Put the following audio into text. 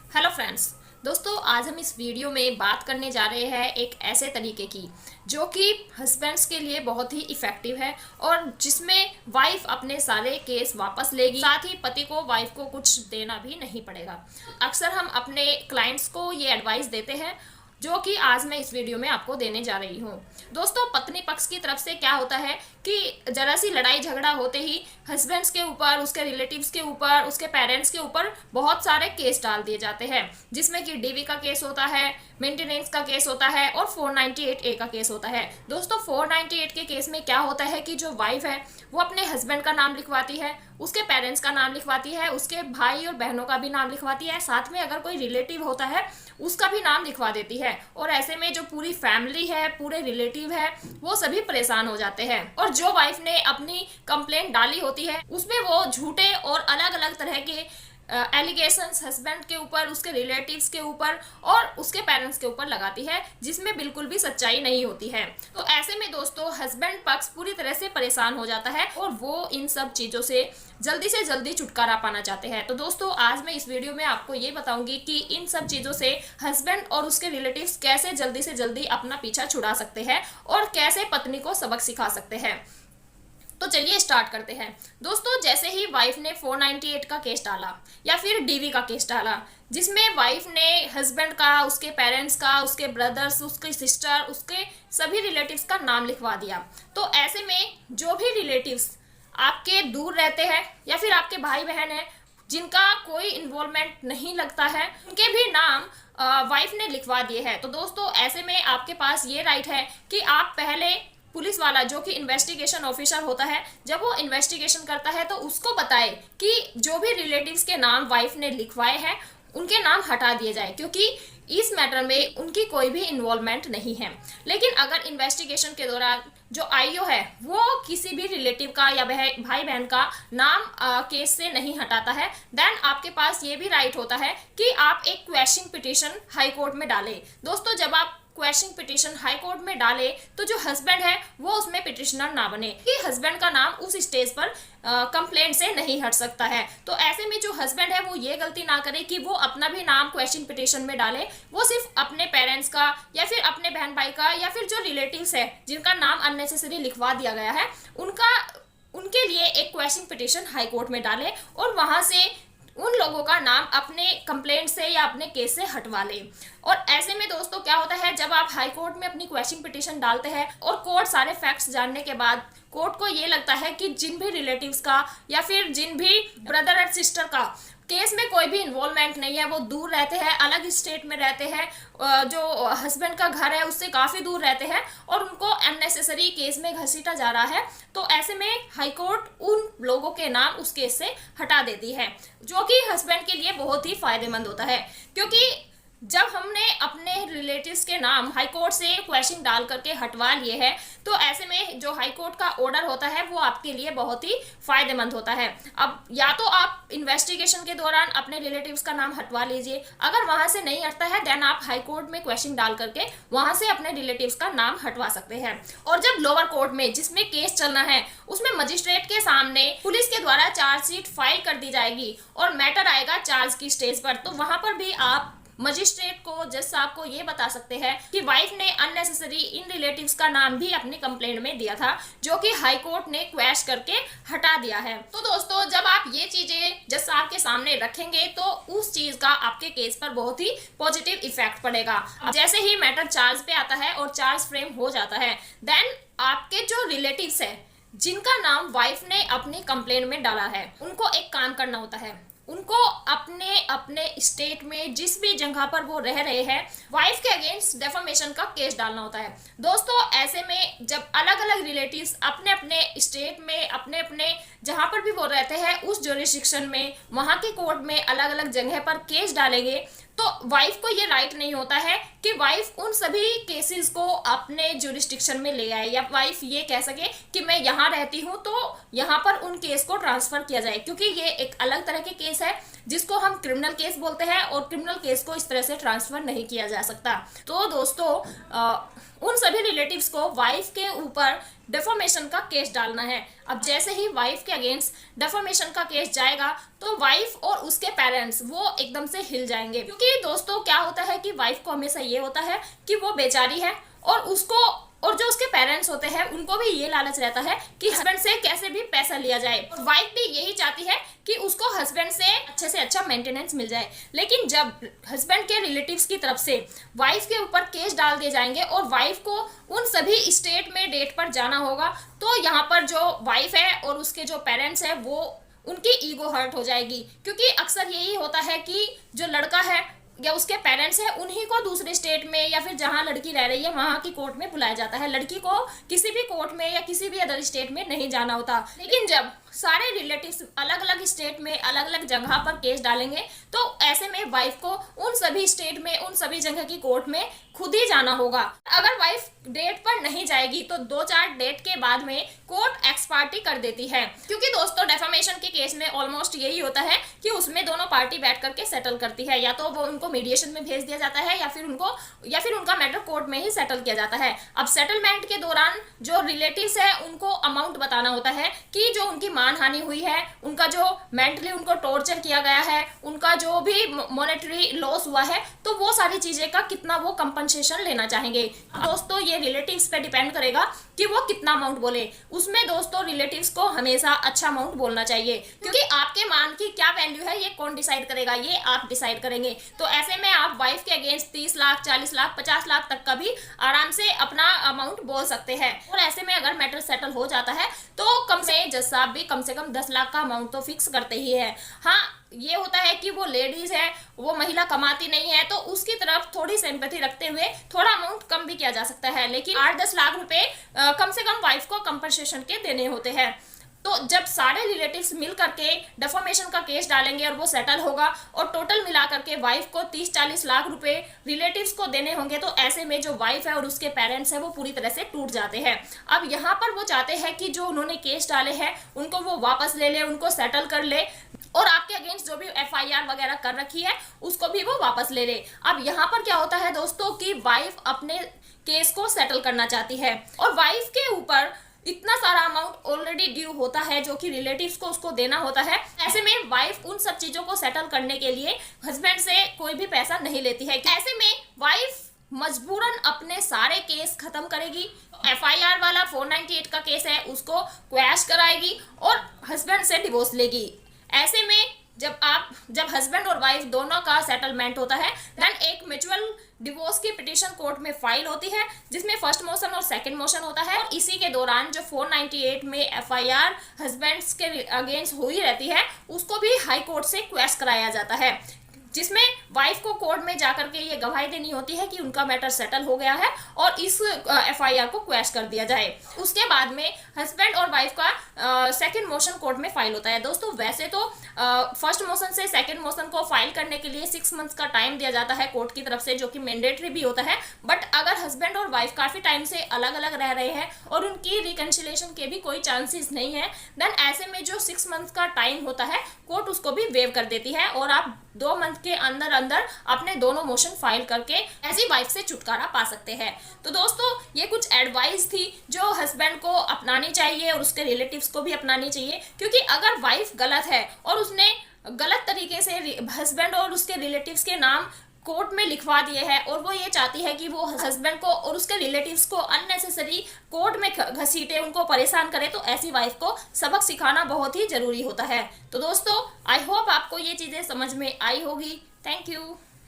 Hello friends. दोस्तों, आज हम इस वीडियो में बात करने जा रहे हैं एक ऐसे तरीके की जो कि हस्बैंड्स के लिए बहुत ही इफ़ेक्टिव है और जिसमें वाइफ अपने सारे केस वापस लेगी, साथ ही पति को वाइफ को कुछ देना भी नहीं पड़ेगा। अक्सर हम अपने क्लाइंट्स को ये एडवाइस देते हैं जो कि आज मैं इस वीडियो में आपको देने जा रही हूँ। दोस्तों, पत्नी पक्ष की तरफ से क्या होता है कि जरा सी लड़ाई झगड़ा होते ही हस्बैंड्स के ऊपर, उसके रिलेटिव्स के ऊपर, उसके पेरेंट्स के ऊपर बहुत सारे केस डाल दिए जाते हैं, जिसमें कि डीवी का केस होता है, मेंटेनेंस का केस होता है और 498A का केस होता है। दोस्तों, 498 के केस में क्या होता है कि जो वाइफ है वो अपने हस्बैंड का नाम लिखवाती है, उसके पेरेंट्स का नाम लिखवाती है, उसके भाई और बहनों का भी नाम लिखवाती है, साथ में अगर कोई रिलेटिव होता है उसका भी नाम लिखवा देती है। और ऐसे में जो पूरी फैमिली है, पूरे रिलेटिव है, वो सभी परेशान हो जाते हैं। और जो वाइफ ने अपनी कंप्लेंट डाली होती है उसमें वो झूठे और अलग अलग तरह के एलिगेशंस हस्बैंड के ऊपर, उसके रिलेटिव्स के ऊपर और उसके पेरेंट्स के ऊपर लगाती है, जिसमें बिल्कुल भी सच्चाई नहीं होती है। तो ऐसे में दोस्तों, हस्बैंड पक्ष पूरी तरह से परेशान हो जाता है और वो इन सब चीज़ों से जल्दी छुटकारा पाना चाहते हैं। तो दोस्तों, आज मैं इस वीडियो में आपको ये बताऊंगी कि इन सब चीज़ों से हस्बैंड और उसके रिलेटिव्स कैसे जल्दी से जल्दी अपना पीछा छुड़ा सकते हैं और कैसे पत्नी को सबक सिखा सकते हैं। तो चलिए स्टार्ट करते हैं। दोस्तों, जैसे ही वाइफ ने 498 का केस डाला या फिर डीवी का केस डाला, जिसमें वाइफ ने हस्बैंड का, उसके पेरेंट्स का, उसके ब्रदर्स, उसके सिस्टर, उसके सभी रिलेटिव्स का नाम लिखवा दिया, तो ऐसे में जो भी रिलेटिव्स आपके दूर रहते हैं या फिर आपके भाई बहन हैं जिनका कोई इन्वॉल्वमेंट नहीं लगता है, उनके भी नाम वाइफ ने लिखवा दिए हैं। तो दोस्तों, ऐसे में आपके पास ये राइट है कि आप पहले पुलिस वाला, जो कि इन्वेस्टिगेशन ऑफिसर होता है, जब वो इन्वेस्टिगेशन करता है तो उसको बताए कि जो भी रिलेटिव्स के नाम वाइफ ने लिखवाए हैं उनके नाम हटा दिए जाए, क्योंकि इस मैटर में उनकी कोई भी इन्वॉल्वमेंट नहीं है। लेकिन अगर इन्वेस्टिगेशन के दौरान जो आईओ है वो किसी भी रिलेटिव का या भाई बहन का नाम केस से नहीं हटाता है, देन आपके पास ये भी राइट होता है कि आप एक क्वेश्चन पिटीशन हाई कोर्ट में डालें। दोस्तों, जब आप क्वेश्चन पिटीशन हाई कोर्ट में डाले तो जो हस्बैंड है वो उसमें पिटिशनर ना बने, कि हस्बैंड का नाम उस स्टेज पर कंप्लेंट से नहीं हट सकता है। तो ऐसे में जो हस्बैंड है वो ये गलती ना करे कि वो अपना भी नाम क्वेश्चन पिटीशन में डाले, वो सिर्फ अपने पेरेंट्स का या फिर अपने बहन भाई का या फिर जो रिलेटिव्स है जिनका नाम अननेसेसरी लिखवा दिया गया है उनके लिए एक क्वेश्चन पिटीशन हाई कोर्ट में डाले और वहां से उन लोगों का नाम अपने कंप्लेंट से या अपने केस से हटवा ले। और ऐसे में दोस्तों क्या होता है, जब आप हाई कोर्ट में अपनी क्वेश्चन पिटीशन डालते हैं और कोर्ट सारे फैक्ट्स जानने के बाद कोर्ट को ये लगता है कि जिन भी रिलेटिव्स का या फिर जिन भी ब्रदर और सिस्टर का केस में कोई भी इन्वॉल्वमेंट नहीं है, वो दूर रहते हैं, अलग स्टेट में रहते हैं, जो हस्बैंड का घर है उससे काफ़ी दूर रहते हैं और उनको अननेसेसरी केस में घसीटा जा रहा है, तो ऐसे में हाई कोर्ट उन लोगों के नाम उस केस से हटा देती है, जो कि हस्बैंड के लिए बहुत ही फायदेमंद होता है। क्योंकि जब हमने अपने रिलेटिव्स के नाम हाई कोर्ट से क्वेश्चन डाल करके हटवा लिए हैं, तो ऐसे में जो हाई कोर्ट का ऑर्डर होता है वो आपके लिए बहुत ही फायदेमंद होता है। अब या तो आप इन्वेस्टिगेशन के दौरान अपने रिलेटिव्स का नाम हटवा लीजिए, अगर वहां से नहीं हटता है देन आप हाई कोर्ट में क्वेश्चन डाल करके वहां से अपने रिलेटिव्स का नाम हटवा सकते हैं। और जब लोअर कोर्ट में जिसमें केस चलना है उसमें मजिस्ट्रेट के सामने पुलिस के द्वारा चार्जशीट फाइल कर दी जाएगी और मैटर आएगा चार्ज की स्टेज पर, तो वहां पर भी आप मजिस्ट्रेट को, जज साहब को ये बता सकते हैं कि वाइफ ने अननेसेसरी इन रिलेटिव्स का नाम भी अपनी कंप्लेंट में दिया था, जो कि हाई कोर्ट ने क्वैश करके हटा दिया है। तो दोस्तों, जब आप ये चीजें जज साहब के सामने रखेंगे तो उस चीज का आपके केस पर बहुत ही पॉजिटिव इफेक्ट पड़ेगा। जैसे ही मैटर चार्ज पे आता है और चार्ज फ्रेम हो जाता है, देन आपके जो रिलेटिव्स है जिनका नाम वाइफ ने अपनी कंप्लेंट में डाला है, उनको एक काम करना होता है, उनको अपने अपने स्टेट में जिस भी जगह पर वो रह रहे हैं वाइफ के अगेंस्ट डेफामेशन का केस डालना होता है। दोस्तों, ऐसे में जब अलग अलग रिलेटिव्स अपने अपने स्टेट में, अपने अपने जहां पर भी वो रहते हैं उस ज्यूरिसडिक्शन में, वहां के कोर्ट में अलग अलग जगह पर केस डालेंगे, तो वाइफ को ये राइट नहीं होता है कि वाइफ उन सभी केसेस को अपने ज्यूरिसडिक्शन में ले आए, या वाइफ ये कह सके कि मैं यहाँ रहती हूँ तो यहाँ पर उन केस को ट्रांसफर किया जाए, क्योंकि ये एक अलग तरह के केस है जिसको हम क्रिमिनल केस बोलते हैं और क्रिमिनल केस को इस तरह से ट्रांसफर नहीं किया जा सकता। तो दोस्तों, उन सभी रिलेटिव्स को वाइफ के ऊपर डेफोमेशन का केस डालना है। अब जैसे ही वाइफ के अगेंस्ट डेफोमेशन का केस जाएगा तो वाइफ और उसके पेरेंट्स वो एकदम से हिल जाएंगे, क्योंकि दोस्तों क्या होता है कि वाइफ को हमेशा ये होता है कि वो बेचारी है और उसको और जो उसके पेरेंट्स होते हैं उनको भी ये लालच रहता है कि हस्बैंड से कैसे भी पैसा लिया जाए। वाइफ भी यही चाहती है कि उसको हस्बैंड से अच्छा मेंटेनेंस मिल जाए। लेकिन जब हस्बैंड के रिलेटिव्स की तरफ से वाइफ के ऊपर केस डाल दिए जाएंगे और वाइफ को उन सभी स्टेट में डेट पर जाना होगा, तो यहाँ पर जो वाइफ है और उसके जो पेरेंट्स है वो उनकी ईगो हर्ट हो जाएगी, क्योंकि अक्सर यही होता है कि जो लड़का है या उसके पेरेंट्स हैं उन्हीं को दूसरे स्टेट में या फिर जहां लड़की रह रही है वहां की कोर्ट में बुलाया जाता है। लड़की को किसी भी कोर्ट में या किसी भी अदर स्टेट में नहीं जाना होता। लेकिन जब सारे रिलेटिव्स अलग अलग स्टेट में अलग अलग जगह पर केस डालेंगे तो ऐसे में वाइफ को उन सभी स्टेट में उन सभी जगह की कोर्ट में खुद ही जाना होगा। अगर वाइफ डेट पर नहीं जाएगी तो 2-4 डेट के बाद में कोर्ट एक्स पार्टी कर देती है, क्योंकि दोस्तों डेफामेशन के केस में ऑलमोस्ट यही होता है कि उसमें दोनों पार्टी बैठ करके सेटल करती है, या तो वो उनको मीडिएशन में भेज दिया जाता है या फिर उनका मैटर कोर्ट में ही सेटल किया जाता है। अब सेटलमेंट के दौरान जो रिलेटिव्स है उनको अमाउंट बताना होता है कि जो उनकी मानहानि हुई है, उनका जो मेंटली उनको टॉर्चर किया गया है, उनका जो भी मॉनेटरी लॉस हुआ है, तो वो सारी चीजें का कितना वो कंपनसेशन लेना चाहेंगे। दोस्तों ये रिलेटिव्स पे डिपेंड करेगा कि वो कितना अमाउंट बोले। उसमें दोस्तों रिलेटिव्स को हमेशा अच्छा अमाउंट बोलना चाहिए, क्योंकि आपके मान की क्या वैल्यू है ये कौन डिसाइड करेगा, ये आप डिसाइड करेंगे। तो ऐसे में आप वाइफ के अगेंस्ट 30 लाख 40 लाख 50 लाख तक का भी आराम से अपना अमाउंट बोल सकते हैं। और ऐसे में अगर मैटर सेटल हो जाता है तो कम से जज साहब भी कम से कम 10 लाख का अमाउंट तो फिक्स करते ही है। हाँ, ये होता है कि वो लेडीज है, वो महिला कमाती नहीं है, तो उसकी तरफ थोड़ी सिंपैथी रखते हुए थोड़ा अमाउंट कम भी किया जा सकता है, लेकिन 8-10 लाख रुपए कम से कम वाइफ को कंपनसेशन के देने होते हैं। तो जब सारे रिलेटिव्स मिल करके डेफामेशन का केस डालेंगे और वो सेटल होगा और टोटल मिला करके वाइफ को 30-40 लाख रुपए रिलेटिव्स को देने होंगे, तो ऐसे में जो वाइफ है और उसके पेरेंट्स है वो पूरी तरह से टूट जाते हैं। अब यहाँ पर वो चाहते हैं कि जो उन्होंने केस डाले हैं उनको वो वापस ले ले, उनको सेटल कर ले और आपके अगेंस्ट जो भी FIR वगैरह कर रखी है उसको भी वो वापस ले ले। अब यहाँ पर क्या होता है दोस्तों कि वाइफ अपने केस को सेटल करना चाहती है और वाइफ के ऊपर इतना सारा अमाउंट ऑलरेडी ड्यू होता है जो कि रिलेटिव्स को उसको देना होता है। ऐसे में वाइफ उन सब चीजों को सेटल करने के लिए हस्बैंड से कोई भी पैसा नहीं लेती है। ऐसे में वाइफ मजबूरन अपने सारे केस खत्म करेगी। FIR वाला 498 का केस है उसको क्वैश कराएगी और हस्बैंड से डिवोर्स लेगी। ऐसे में जब हस्बैंड और वाइफ दोनों का सेटलमेंट होता है देन एक म्यूचुअल डिवोर्स की पिटीशन कोर्ट में फाइल होती है, जिसमें फर्स्ट मोशन और सेकंड मोशन होता है। और इसी के दौरान जो 498 में FIR हस्बैंड्स के अगेंस्ट हुई रहती है उसको भी हाई कोर्ट से क्वैश कराया जाता है, जिसमें वाइफ को कोर्ट में जाकर के ये गवाही देनी होती है कि उनका मैटर सेटल हो गया है और इस FIR को क्वैश कर दिया जाए। उसके बाद में हस्बैंड और वाइफ का सेकंड मोशन कोर्ट में फाइल होता है। दोस्तों वैसे तो फर्स्ट मोशन से सेकंड मोशन को फाइल करने के लिए 6 मंथ्स का टाइम दिया जाता है कोर्ट की तरफ से, जो कि मैंडेटरी भी होता है। बट अगर हस्बैंड और वाइफ काफी टाइम से अलग अलग रह रहे हैं और उनकी रिकंसिलिएशन के भी कोई चांसेस नहीं है, देन ऐसे में जो 6 मंथ्स का टाइम होता है कोर्ट उसको भी वेव कर देती है और आप 2 मंथ के अंदर अंदर अपने दोनों मोशन फाइल करके ऐसी वाइफ से छुटकारा पा सकते हैं। तो दोस्तों ये कुछ एडवाइस थी जो हस्बैंड को अपनानी चाहिए और उसके रिलेटिव्स को भी अपनानी चाहिए, क्योंकि अगर वाइफ गलत है और उसने गलत तरीके से हस्बैंड और उसके रिलेटिव्स के नाम कोर्ट में लिखवा दिए हैं और वो ये चाहती है कि वो हस्बैंड को और उसके रिलेटिव्स को अननेसेसरी कोर्ट में घसीटे, उनको परेशान करे, तो ऐसी वाइफ को सबक सिखाना बहुत ही जरूरी होता है। तो दोस्तों आई होप आपको ये चीजें समझ में आई होगी। Thank you.